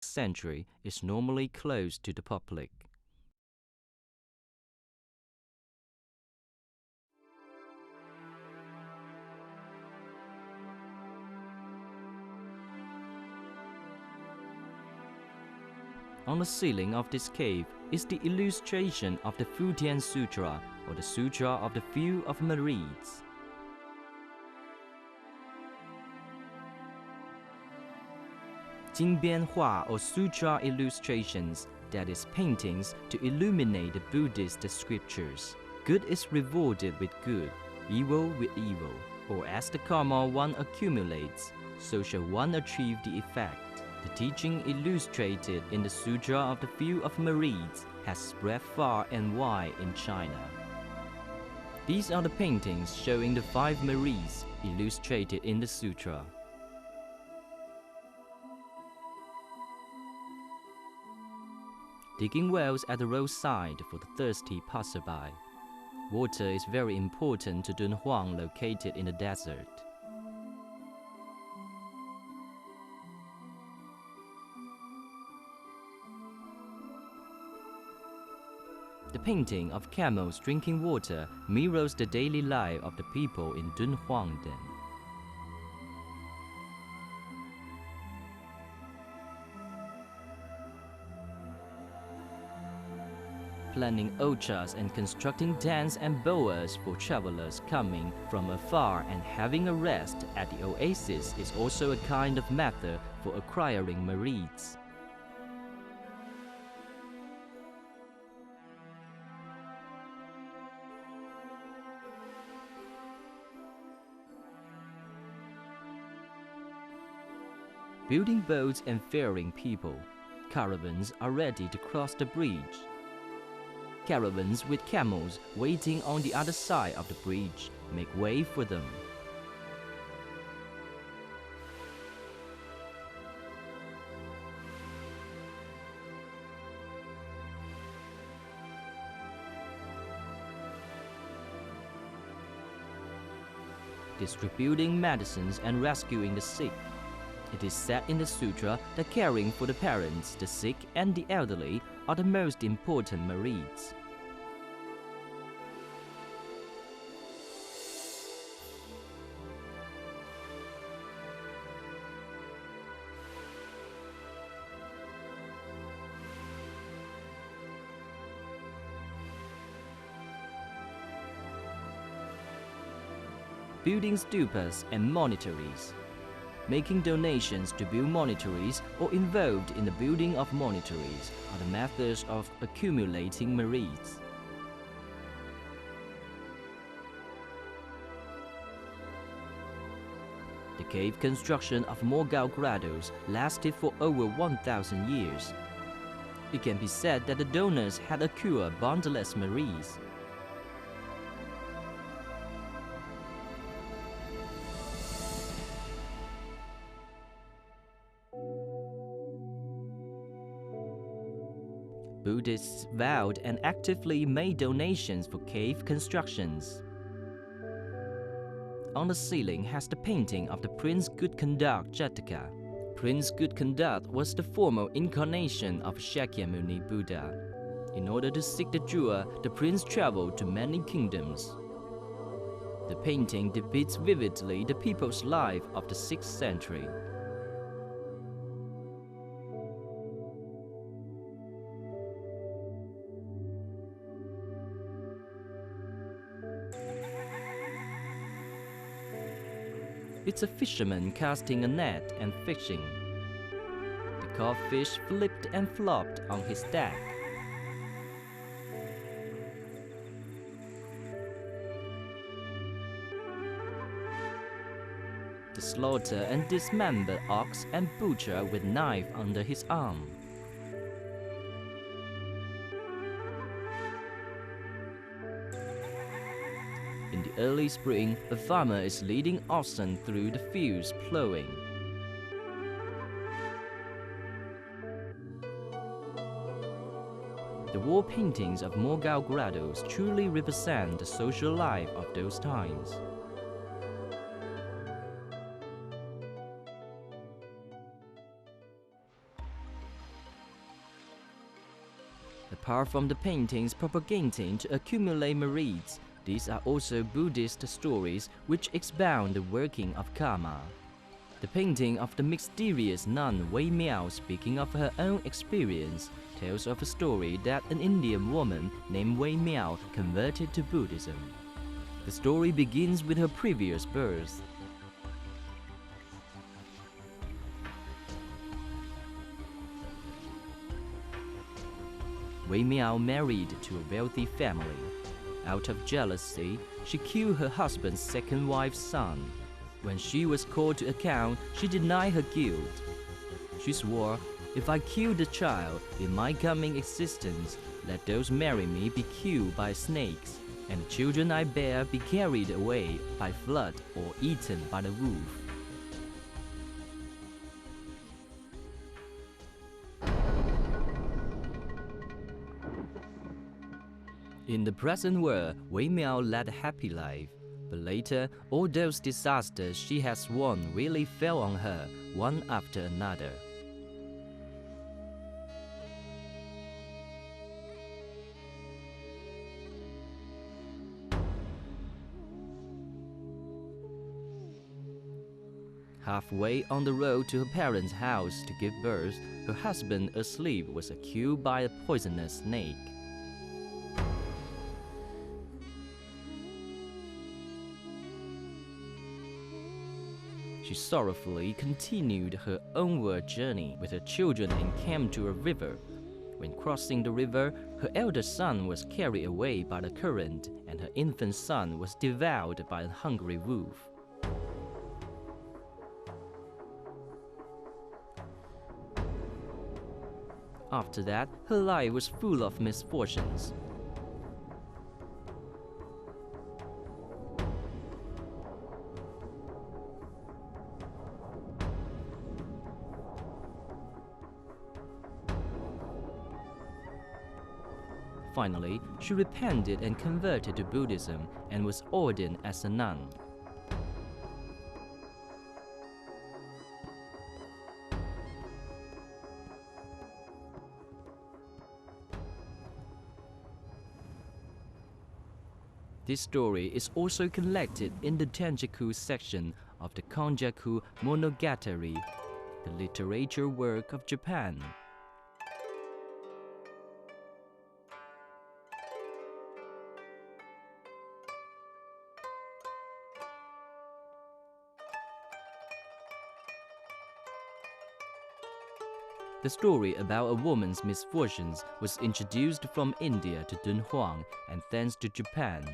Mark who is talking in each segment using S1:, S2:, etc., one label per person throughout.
S1: century is normally closed to the public. On the ceiling of this cave is the illustration of the Futian Sutra, or the Sutra of the Few of Merits. Jingbian Hua, or Sutra illustrations, that is, paintings to illuminate the Buddhist scriptures. Good is rewarded with good, evil with evil, or as the karma one accumulates, so shall one achieve the effect. The teaching illustrated in the Sutra of the Few of Merits has spread far and wide in China. These are the paintings showing the 5 merits illustrated in the sutra. Digging wells at the roadside for the thirsty passerby. Water is very important to Huang, located in the desert. The painting of camels drinking water mirrors the daily life of the people in Dunhuangden. Planning ochas and constructing dens and boas for travelers coming from afar and having a rest at the oasis is also a kind of method for acquiring merits. Building boats and ferrying people. Caravans are ready to cross the bridge. Caravans with camels waiting on the other side of the bridge make way for them. Distributing medicines and rescuing the sick. It is said in the sutra that caring for the parents, the sick, and the elderly are the most important merits. Building stupas and monitories. Making donations to build monitories or involved in the building of monitories are the methods of accumulating merits. The cave construction of Mogao grottos lasted for over 1,000 years. It can be said that the donors had acquired boundless merits. Buddhists vowed and actively made donations for cave constructions. On the ceiling has the painting of the Prince Good Conduct Jataka. Prince Good Conduct was the formal incarnation of Shakyamuni Buddha. In order to seek the jewel, the prince traveled to many kingdoms. The painting depicts vividly the people's life of the 6th century. It's a fisherman casting a net and fishing. The caught fish flipped and flopped on his deck. The slaughter and dismember ox and butcher with knife under his arm. In the early spring, a farmer is leading oxen through the fields plowing. The wall paintings of Mogao grottos truly represent the social life of those times. Apart from the paintings propagating to accumulate merits, these are also Buddhist stories which expound the working of karma. The painting of the mysterious nun Wei Miao speaking of her own experience tells of a story that an Indian woman named Wei Miao converted to Buddhism. The story begins with her previous birth. Wei Miao married to a wealthy family. Out of jealousy, she killed her husband's second wife's son. When she was called to account, she denied her guilt. She swore, "If I kill the child in my coming existence, let those marry me be killed by snakes, and the children I bear be carried away by flood or eaten by the wolf." In the present world, Wei Miao led a happy life. But later, all those disasters she had sworn really fell on her, one after another. Halfway on the road to her parents' house to give birth, her husband, asleep, was killed by a poisonous snake. She sorrowfully continued her onward journey with her children and came to a river. When crossing the river, her elder son was carried away by the current, and her infant son was devoured by a hungry wolf. After that, her life was full of misfortunes. Finally, she repented and converted to Buddhism and was ordained as a nun. This story is also collected in the Tenjaku section of the Konjaku Monogatari, the literature work of Japan. The story about a woman's misfortunes was introduced from India to Dun Huang and thence to Japan.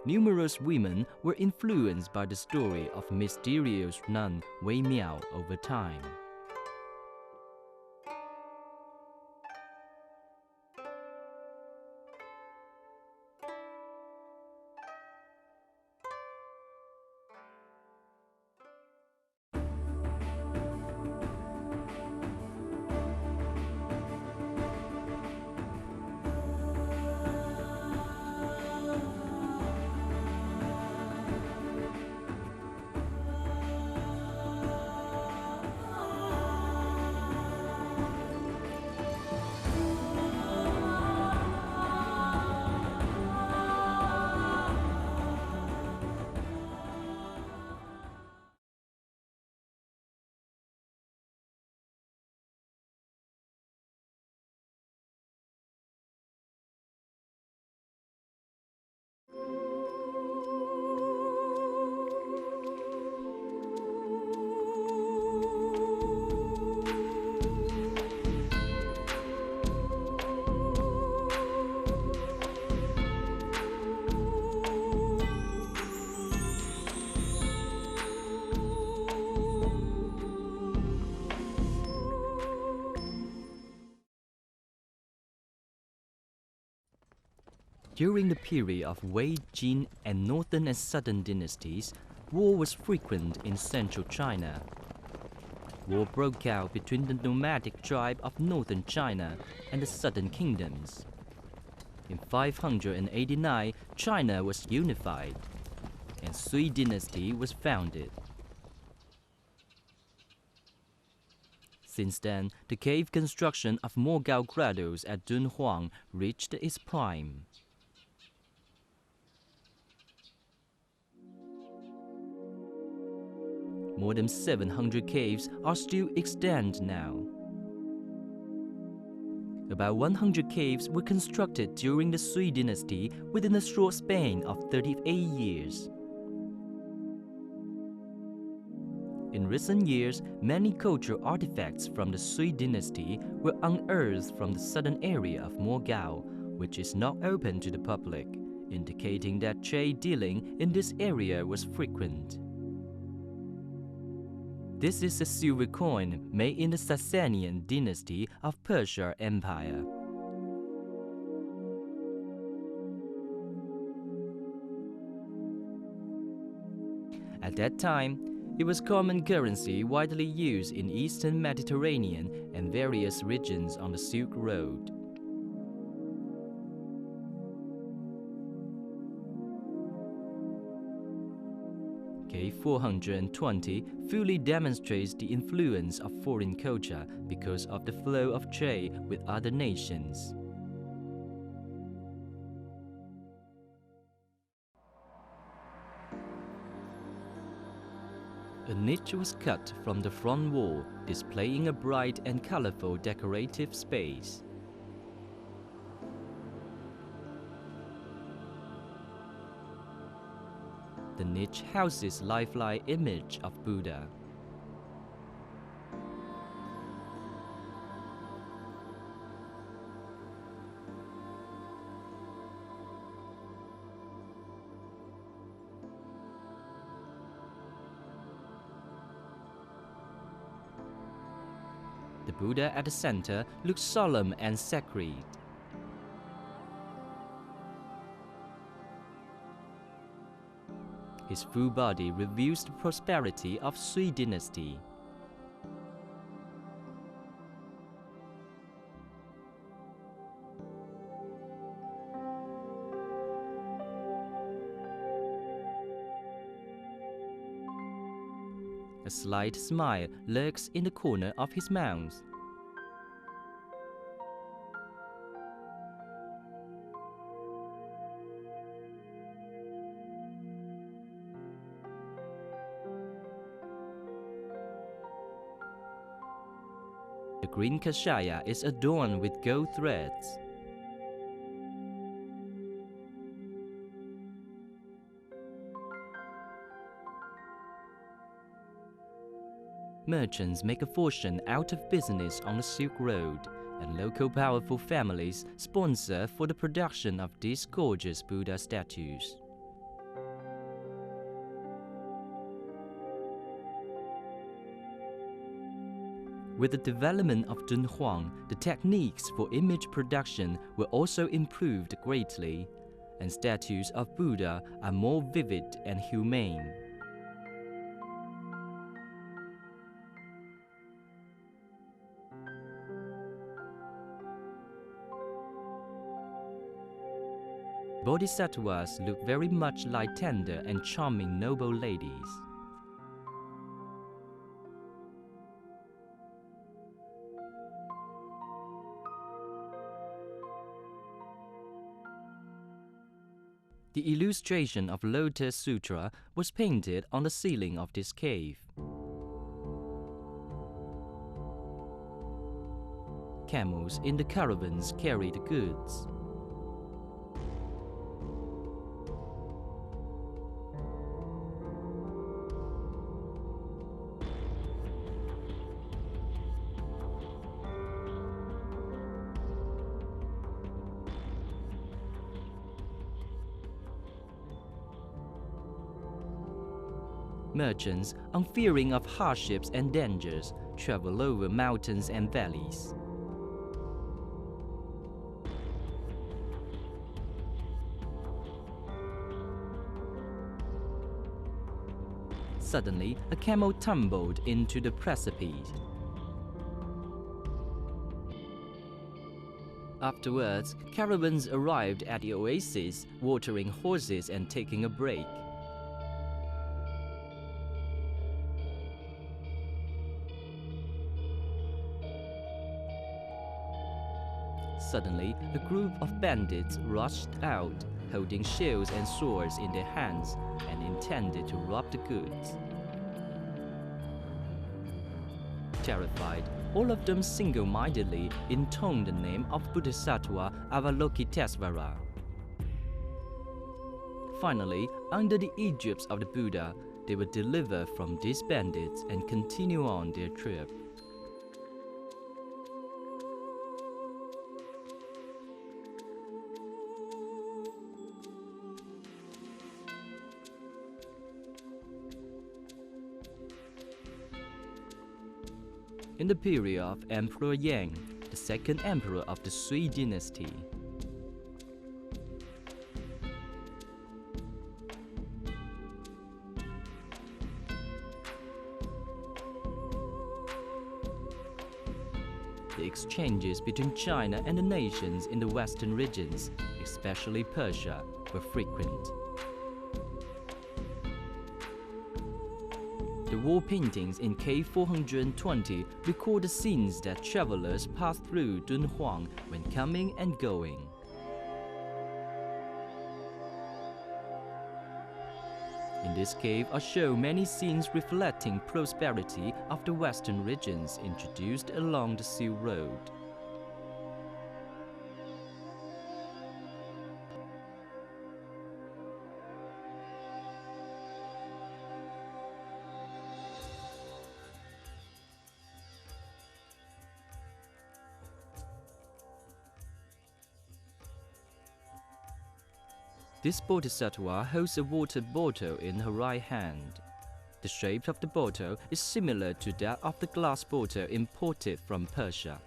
S1: Numerous women were influenced by the story of mysterious nun Wei Miao over time. During the period of Wei, Jin, and Northern and Southern dynasties, war was frequent in central China. War broke out between the nomadic tribe of northern China and the southern kingdoms. In 589, China was unified, and Sui dynasty was founded. Since then, the cave construction of Mogao grottos at Huang reached its prime. More than 700 caves are still extant now. About 100 caves were constructed during the Sui dynasty within a short span of 38 years. In recent years, many cultural artifacts from the Sui dynasty were unearthed from the southern area of Mogao, which is not open to the public, indicating that trade dealing in this area was frequent. This is a silver coin made in the Sasanian dynasty of Persia Empire. At that time, it was common currency widely used in Eastern Mediterranean and various regions on the Silk Road. Cave 420 fully demonstrates the influence of foreign culture because of the flow of trade with other nations. A niche was cut from the front wall, displaying a bright and colorful decorative space. The niche houses lifelike image of Buddha. The Buddha at the center looks solemn and sacred. His full body reveals the prosperity of Sui dynasty. A slight smile lurks in the corner of his mouth. The green kashaya is adorned with gold threads. Merchants make a fortune out of business on the Silk Road, and local powerful families sponsor for the production of these gorgeous Buddha statues. With the development of Huang, the techniques for image production were also improved greatly, and statues of Buddha are more vivid and humane. Bodhisattvas look very much like tender and charming noble ladies. The illustration of Lotus Sutra was painted on the ceiling of this cave. Camels in the caravans carry the goods. Merchants, unfearing of hardships and dangers, travel over mountains and valleys. Suddenly, a camel tumbled into the precipice. Afterwards, caravans arrived at the oasis, watering horses and taking a break. Suddenly, a group of bandits rushed out, holding shields and swords in their hands, and intended to rob the goods. Terrified, all of them single-mindedly intoned the name of Bodhisattva Avalokitesvara. Finally, under the aegis of the Buddha, they were delivered from these bandits and continue on their trip. In the period of Emperor Yang, the second emperor of the Sui dynasty, the exchanges between China and the nations in the western regions, especially Persia, were frequent. The wall paintings in cave 420 record the scenes that travelers passed through Huang when coming and going. In this cave are shown many scenes reflecting prosperity of the western regions introduced along the Silk Road. This bodhisattva holds a water bottle in her right hand. The shape of the bottle is similar to that of the glass bottle imported from Persia.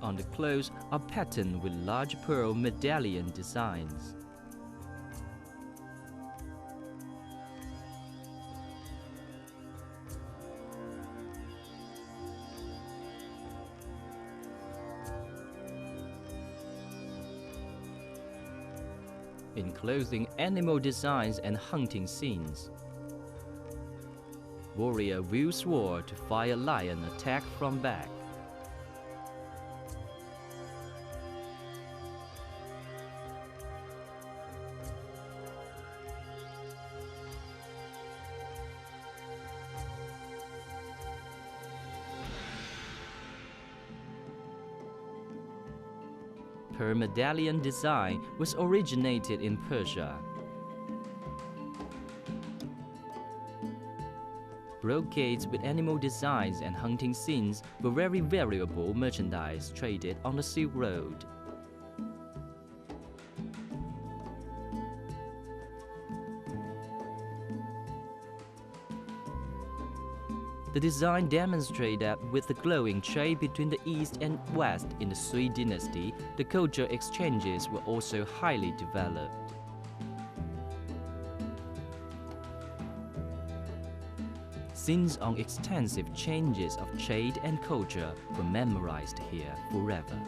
S1: On the clothes are patterned with large pearl medallion designs. Enclosing animal designs and hunting scenes. Warrior wields sword to fire lion attack from back. Her medallion design was originated in Persia. Brocades with animal designs and hunting scenes were very valuable merchandise traded on the Silk Road. The design demonstrates that with the glowing trade between the East and West in the Sui dynasty, the cultural exchanges were also highly developed. Scenes on extensive changes of trade and culture were memorized here forever.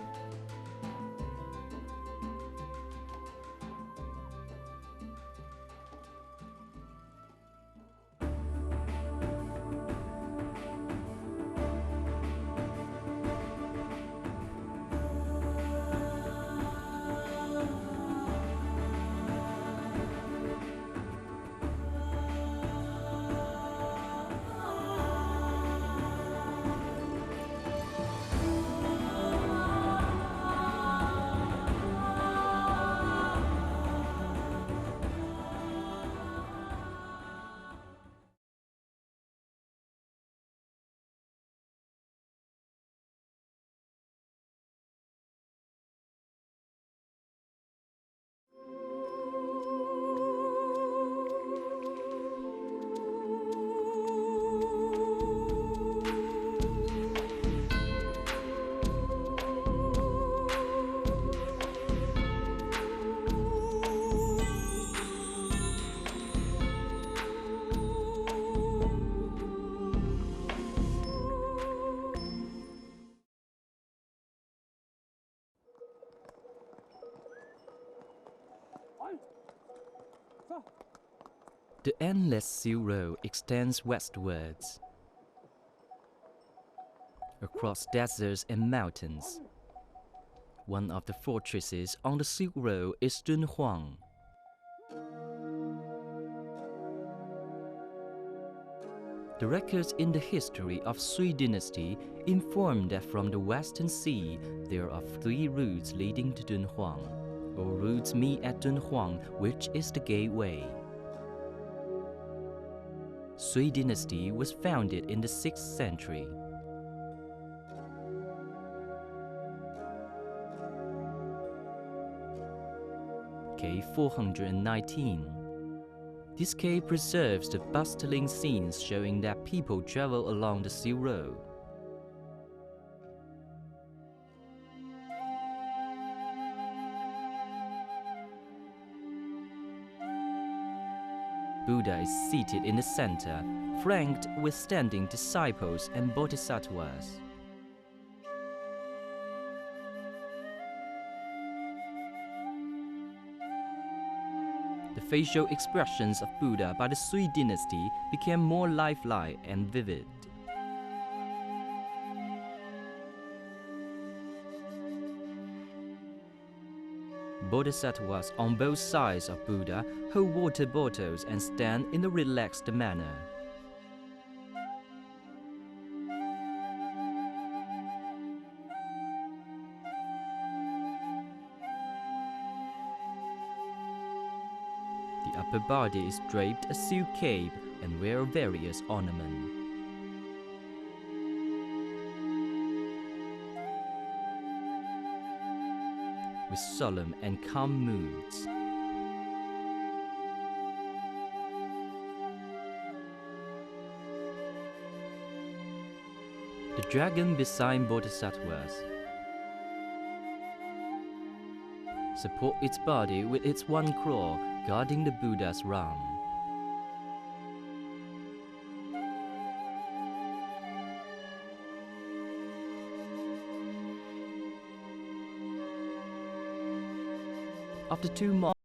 S1: The endless Silk Road extends westwards, across deserts and mountains. One of the fortresses on the Silk Road is Huang. The records in the history of Sui dynasty inform that from the Western Sea there are 3 routes leading to Dunhuang. All routes meet at Dunhuang, which is the gateway. Sui dynasty was founded in the 6th century. Cave 419. This cave preserves the bustling scenes showing that people travel along the Silk Road. Buddha is seated in the center, flanked with standing disciples and bodhisattvas. The facial expressions of Buddha by the Sui dynasty became more lifelike and vivid. Bodhisattvas on both sides of Buddha hold water bottles and stand in a relaxed manner. The upper body is draped a silk cape and wear various ornaments. With solemn and calm moods. The dragon beside bodhisattvas support its body with its one claw, guarding the Buddha's realm. Of the 2